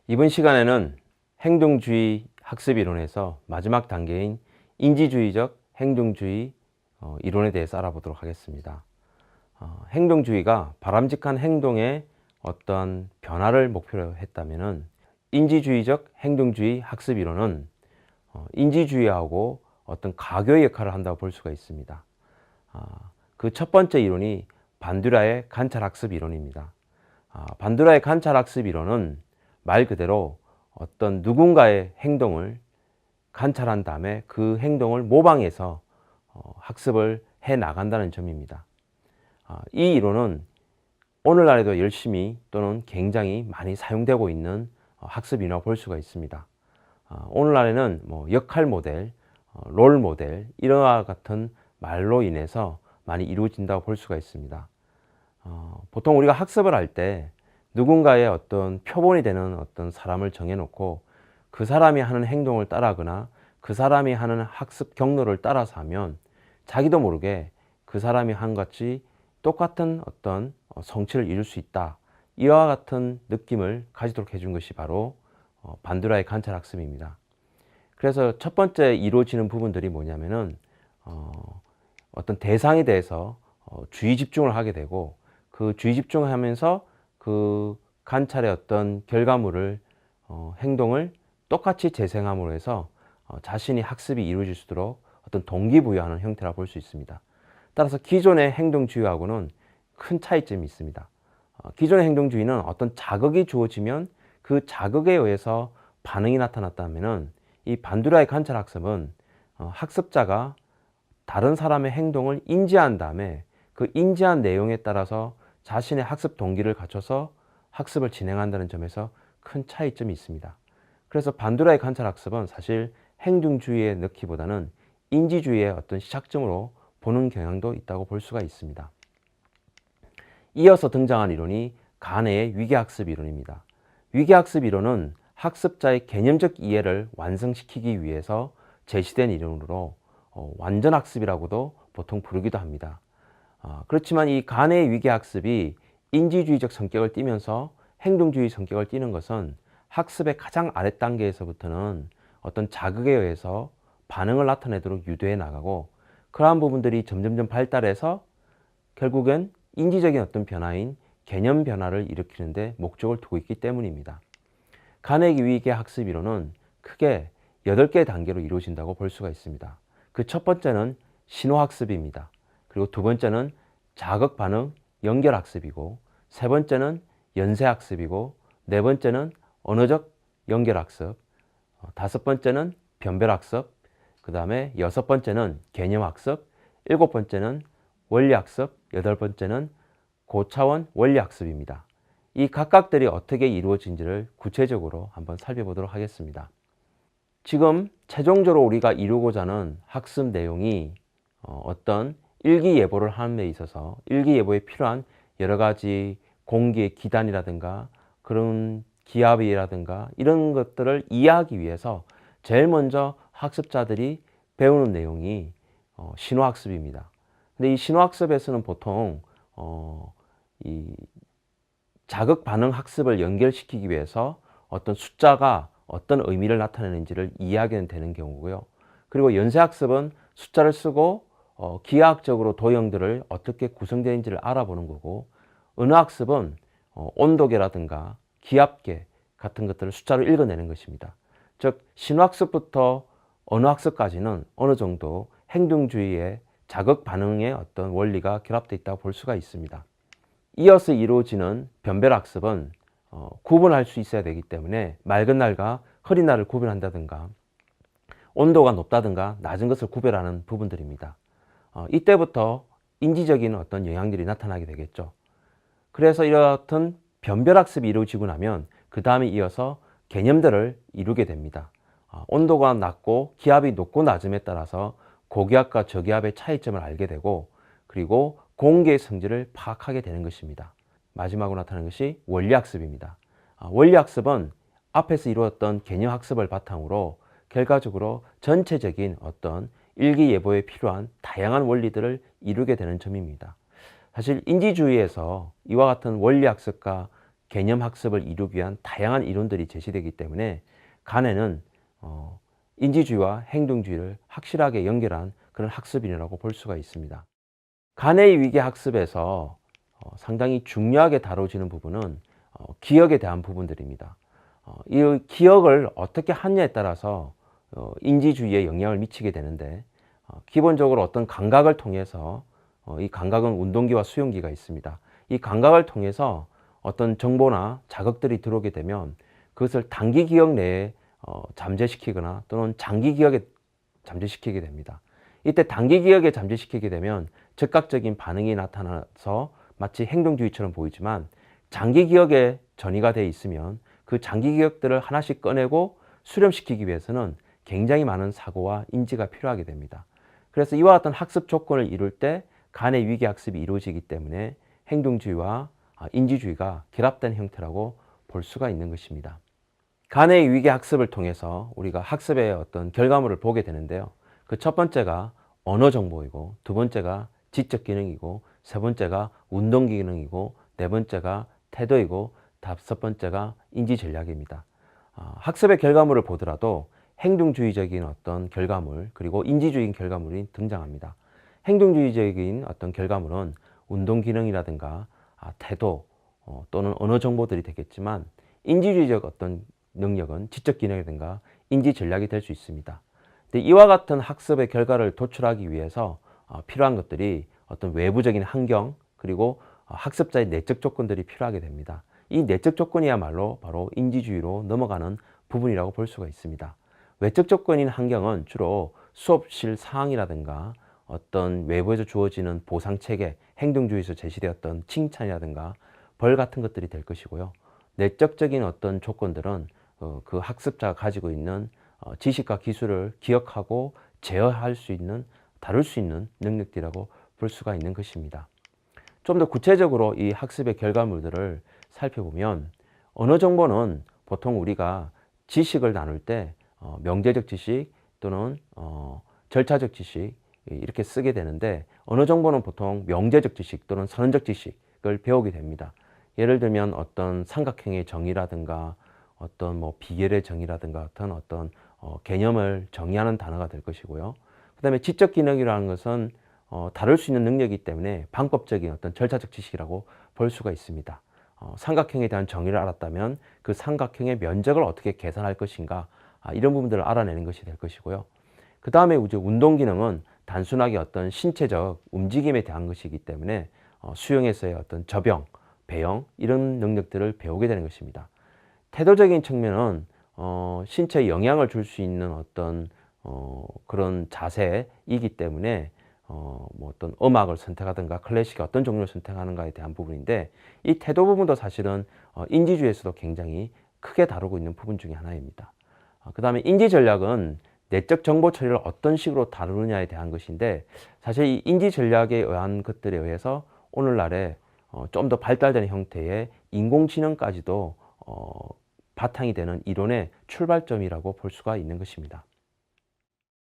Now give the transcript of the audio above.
이번 시간에는 행동주의 학습 이론에서 마지막 단계인 인지주의적 행동주의 이론에 대해서 알아보도록 하겠습니다. 행동주의가 바람직한 행동의 어떤 변화를 목표로 했다면 인지주의적 행동주의 학습 이론은 인지주의하고 어떤 가교의 역할을 한다고 볼 수가 있습니다. 그 첫 번째 이론이 반듀라의 관찰학습 이론입니다. 반듀라의 관찰학습 이론은 말 그대로 어떤 누군가의 행동을 관찰한 다음에 그 행동을 모방해서 학습을 해 나간다는 점입니다. 이 이론은 오늘날에도 열심히 또는 굉장히 많이 사용되고 있는 학습 이론이라고 볼 수가 있습니다. 오늘날에는 역할 모델, 롤 모델 이와 같은 말로 인해서 많이 이루어진다고 볼 수가 있습니다. 보통 우리가 학습을 할 때 누군가의 어떤 표본이 되는 어떤 사람을 정해놓고 그 사람이 하는 행동을 따라하거나 그 사람이 하는 학습 경로를 따라서 하면 자기도 모르게 그 사람이 한 것이 똑같은 어떤 성취를 이룰 수 있다. 이와 같은 느낌을 가지도록 해준 것이 바로 반듀라의 관찰학습입니다. 그래서 첫 번째 이루어지는 부분들이 뭐냐면은 어떤 대상에 대해서 주의 집중을 하게 되고 그 주의 집중을 하면서 그 관찰의 어떤 결과물을 행동을 똑같이 재생함으로 해서 자신이 학습이 이루어질 수 있도록 어떤 동기부여하는 형태라 볼 수 있습니다. 따라서 기존의 행동주의하고는 큰 차이점이 있습니다. 기존의 행동주의는 어떤 자극이 주어지면 그 자극에 의해서 반응이 나타났다면 이 반듀라의 관찰학습은 학습자가 다른 사람의 행동을 인지한 다음에 그 인지한 내용에 따라서 자신의 학습 동기를 갖춰서 학습을 진행한다는 점에서 큰 차이점이 있습니다. 그래서 반듀라의 관찰학습은 사실 행동주의에 넣기보다는 인지주의의 어떤 시작점으로 보는 경향도 있다고 볼 수가 있습니다. 이어서 등장한 이론이 가네의 위계학습 이론입니다. 위계학습 이론은 학습자의 개념적 이해를 완성시키기 위해서 제시된 이론으로 완전학습이라고도 보통 부르기도 합니다. 그렇지만 이 가네의 위계학습이 인지주의적 성격을 띠면서 행동주의 성격을 띠는 것은 학습의 가장 아랫 단계에서부터는 어떤 자극에 의해서 반응을 나타내도록 유도해 나가고 그러한 부분들이 점점점 발달해서 결국엔 인지적인 어떤 변화인 개념 변화를 일으키는데 목적을 두고 있기 때문입니다. 가네의 위계학습 이론은 크게 8개의 단계로 이루어진다고 볼 수가 있습니다. 그 첫 번째는 신호학습입니다. 그리고 두 번째는 자극반응 연결학습이고 세 번째는 연쇄학습이고 네 번째는 언어적 연결학습, 다섯 번째는 변별학습, 그 다음에 여섯 번째는 개념학습, 일곱 번째는 원리학습, 여덟 번째는 고차원 원리학습입니다. 이 각각들이 어떻게 이루어진지를 구체적으로 한번 살펴보도록 하겠습니다. 지금 최종적으로 우리가 이루고자 하는 학습 내용이 어떤 일기예보를 하는 데 있어서 일기예보에 필요한 여러 가지 공기의 기단이라든가 그런 기압이라든가 이런 것들을 이해하기 위해서 제일 먼저 학습자들이 배우는 내용이 신호학습입니다. 근데 이 신호학습에서는 보통 이 자극 반응 학습을 연결시키기 위해서 어떤 숫자가 어떤 의미를 나타내는지를 이해하게 되는 경우고요. 그리고 연쇄학습은 숫자를 쓰고 기하학적으로 도형들을 어떻게 구성되는지를 알아보는 거고, 언어학습은 온도계라든가 기압계 같은 것들을 숫자로 읽어내는 것입니다. 즉 신호학습부터 언어학습까지는 어느 정도 행동주의의 자극 반응의 어떤 원리가 결합되어 있다고 볼 수가 있습니다. 이어서 이루어지는 변별학습은 구분할 수 있어야 되기 때문에 맑은 날과 흐린 날을 구별한다든가 온도가 높다든가 낮은 것을 구별하는 부분들입니다. 이때부터 인지적인 어떤 영향들이 나타나게 되겠죠. 그래서 이렇듯 변별학습이 이루어지고 나면 그 다음에 이어서 개념들을 이루게 됩니다. 온도가 낮고 기압이 높고 낮음에 따라서 고기압과 저기압의 차이점을 알게 되고 그리고 공기의 성질을 파악하게 되는 것입니다. 마지막으로 나타나는 것이 원리학습입니다. 원리학습은 앞에서 이루었던 개념학습을 바탕으로 결과적으로 전체적인 어떤 일기예보에 필요한 다양한 원리들을 이루게 되는 점입니다. 사실 인지주의에서 이와 같은 원리학습과 개념학습을 이루기 위한 다양한 이론들이 제시되기 때문에 간에는 인지주의와 행동주의를 확실하게 연결한 그런 학습이라고 볼 수가 있습니다. 간의 위계 학습에서 상당히 중요하게 다뤄지는 부분은 기억에 대한 부분들입니다. 이 기억을 어떻게 하느냐에 따라서 인지주의에 영향을 미치게 되는데, 기본적으로 어떤 감각을 통해서 이 감각은 운동기와 수용기가 있습니다. 이 감각을 통해서 어떤 정보나 자극들이 들어오게 되면 그것을 단기 기억 내에 잠재시키거나 또는 장기 기억에 잠재시키게 됩니다. 이때 단기 기억에 잠재시키게 되면 즉각적인 반응이 나타나서 마치 행동주의처럼 보이지만, 장기 기억에 전이가 되어 있으면 그 장기 기억들을 하나씩 꺼내고 수렴시키기 위해서는 굉장히 많은 사고와 인지가 필요하게 됩니다. 그래서 이와 같은 학습 조건을 이룰 때 간의 위계 학습이 이루어지기 때문에 행동주의와 인지주의가 결합된 형태라고 볼 수가 있는 것입니다. 간의 위계 학습을 통해서 우리가 학습의 어떤 결과물을 보게 되는데요. 그 첫 번째가 언어 정보이고, 두 번째가 지적 기능이고, 세 번째가 운동 기능이고, 네 번째가 태도이고, 다섯 번째가 인지 전략입니다. 학습의 결과물을 보더라도 행동주의적인 어떤 결과물, 그리고 인지주의적인 결과물이 등장합니다. 행동주의적인 어떤 결과물은 운동 기능이라든가 태도 또는 언어 정보들이 되겠지만, 인지주의적 어떤 능력은 지적 기능이라든가 인지 전략이 될 수 있습니다. 근데 이와 같은 학습의 결과를 도출하기 위해서 필요한 것들이 어떤 외부적인 환경, 그리고 학습자의 내적 조건들이 필요하게 됩니다. 이 내적 조건이야말로 바로 인지주의로 넘어가는 부분이라고 볼 수가 있습니다. 외적 조건인 환경은 주로 수업실 상황이라든가 어떤 외부에서 주어지는 보상체계, 행동주의에서 제시되었던 칭찬이라든가 벌 같은 것들이 될 것이고요. 내적적인 어떤 조건들은 그 학습자가 가지고 있는 지식과 기술을 기억하고 제어할 수 있는, 다룰 수 있는 능력들이라고 볼 수가 있는 것입니다. 좀 더 구체적으로 이 학습의 결과물들을 살펴보면, 언어 정보는 보통 우리가 지식을 나눌 때 명제적 지식 또는 절차적 지식 이렇게 쓰게 되는데, 언어 정보는 보통 명제적 지식 또는 선언적 지식을 배우게 됩니다. 예를 들면 어떤 삼각형의 정의라든가 어떤 뭐 비결의 정의라든가 같은 어떤 개념을 정의하는 단어가 될 것이고요. 그 다음에 지적 기능이라는 것은 다룰 수 있는 능력이기 때문에 방법적인 어떤 절차적 지식이라고 볼 수가 있습니다. 삼각형에 대한 정의를 알았다면 그 삼각형의 면적을 어떻게 계산할 것인가, 이런 부분들을 알아내는 것이 될 것이고요. 그 다음에 이제 운동 기능은 단순하게 어떤 신체적 움직임에 대한 것이기 때문에 수영에서의 어떤 접영, 배영 이런 능력들을 배우게 되는 것입니다. 태도적인 측면은 신체에 영향을 줄 수 있는 어떤 그런 자세이기 때문에 뭐 어떤 음악을 선택하든가 클래식의 어떤 종류를 선택하는가에 대한 부분인데, 이 태도 부분도 사실은 인지주의에서도 굉장히 크게 다루고 있는 부분 중에 하나입니다. 그 다음에 인지 전략은 내적 정보 처리를 어떤 식으로 다루느냐에 대한 것인데, 사실 이 인지 전략에 의한 것들에 의해서 오늘날에 좀 더 발달된 형태의 인공지능까지도 바탕이 되는 이론의 출발점이라고 볼 수가 있는 것입니다.